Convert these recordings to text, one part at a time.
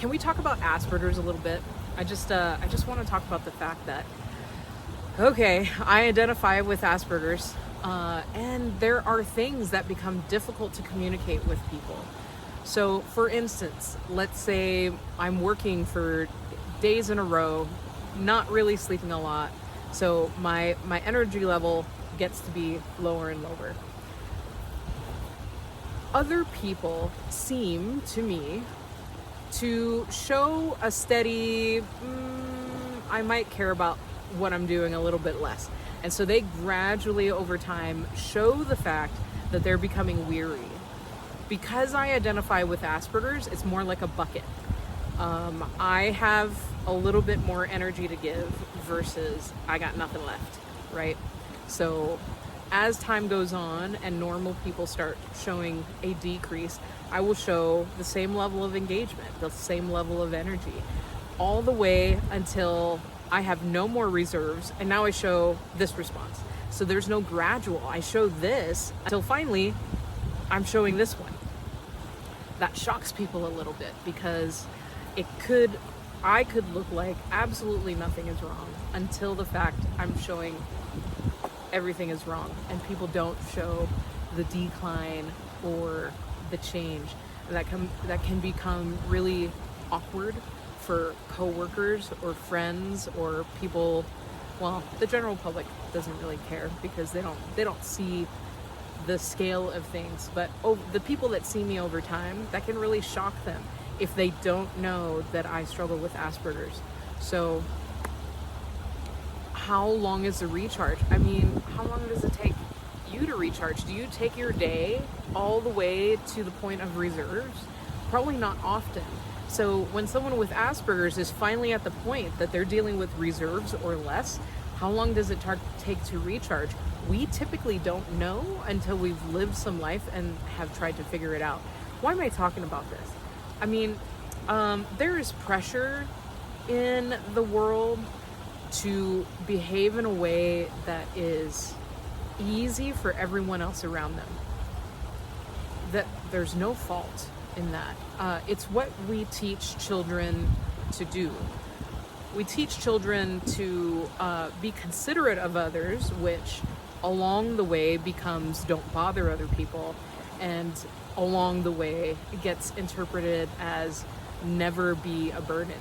can we talk about Asperger's a little bit? I just want to talk about the fact that, okay, I identify with Asperger's, and there are things that become difficult to communicate with people. So, for instance, let's say I'm working for days in a row, not really sleeping a lot, so my energy level gets to be lower and lower. Other people seem to me to show a steady, I might care about what I'm doing a little bit less. And so they gradually over time show the fact that they're becoming weary. Because I identify with Asperger's, it's more like a bucket. I have a little bit more energy to give versus I got nothing left, right? So as time goes on and normal people start showing a decrease, I will show the same level of engagement, the same level of energy, all the way until I have no more reserves, and now I show this response. So there's no gradual. I show this until finally I'm showing this one. That shocks people a little bit because I could look like absolutely nothing is wrong until the fact I'm showing everything is wrong, and people don't show the decline or the change that can become really awkward for coworkers or friends or people. Well, the general public doesn't really care because they don't see the scale of things, but the people that see me over time, that can really shock them if they don't know that I struggle with Asperger's. So how long is the recharge? I mean, how long does it take you to recharge? Do you take your day all the way to the point of reserves? Probably not often. So when someone with Asperger's is finally at the point that they're dealing with reserves or less, how long does it take to recharge? We typically don't know until we've lived some life and have tried to figure it out. Why am I talking about this? I mean, there is pressure in the world to behave in a way that is easy for everyone else around them. That there's no fault in that. It's what we teach children to do. We teach children to be considerate of others, which along the way becomes don't bother other people, and along the way it gets interpreted as never be a burden.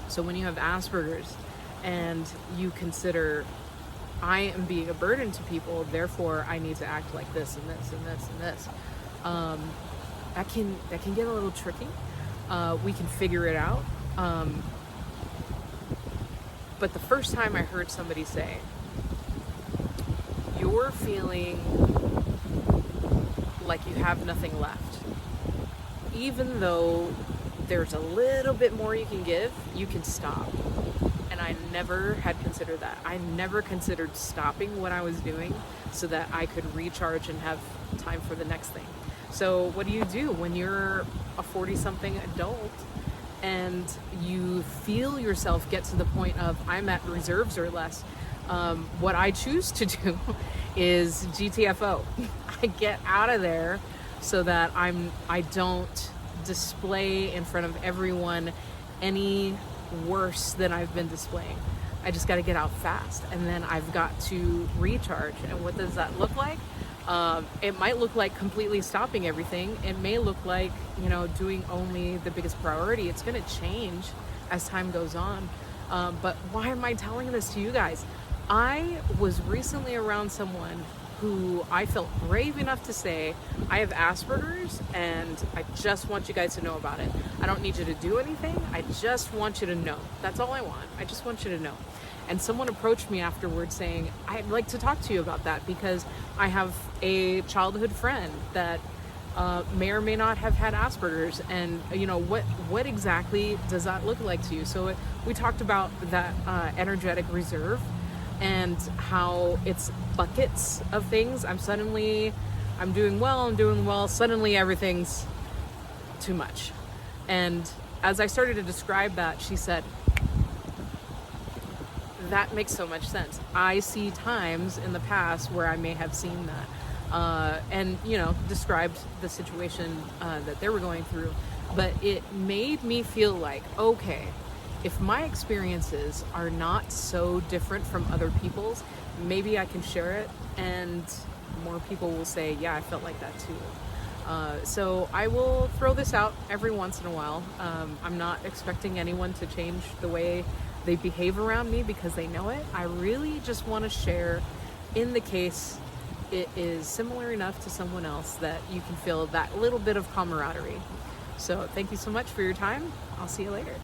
So when you have Asperger's and you consider I am being a burden to people, therefore I need to act like this and this and this and this, that can get a little tricky. We can figure it out. But the first time I heard somebody say, you're feeling like you have nothing left, even though there's a little bit more you can give, you can stop. And I never had considered that. I never considered stopping what I was doing so that I could recharge and have time for the next thing. So what do you do when you're a 40-something adult and you feel yourself get to the point of I'm at reserves or less? What I choose to do is GTFO. I get out of there so that I don't display in front of everyone any worse than I've been displaying. I just got to get out fast, and then I've got to recharge. And what does that look like? It might look like completely stopping everything. It may look like, doing only the biggest priority. It's going to change as time goes on. But why am I telling this to you guys? I was recently around someone who I felt brave enough to say, I have Asperger's and I just want you guys to know about it. I don't need you to do anything. I just want you to know. That's all I want. I just want you to know. And someone approached me afterwards saying, I'd like to talk to you about that because I have a childhood friend that may or may not have had Asperger's, and what exactly does that look like to you? So we talked about that energetic reserve and how it's buckets of things. I'm doing well, suddenly everything's too much. And as I started to describe that, she said, that makes so much sense. I see times in the past where I may have seen that. And described the situation that they were going through. but it made me feel like, okay, if my experiences are not so different from other people's, maybe I can share it and more people will say, yeah, I felt like that too. So I will throw this out every once in a while. I'm not expecting anyone to change the way they behave around me because they know it. I really just want to share in the case it is similar enough to someone else that you can feel that little bit of camaraderie. So thank you so much for your time. I'll see you later.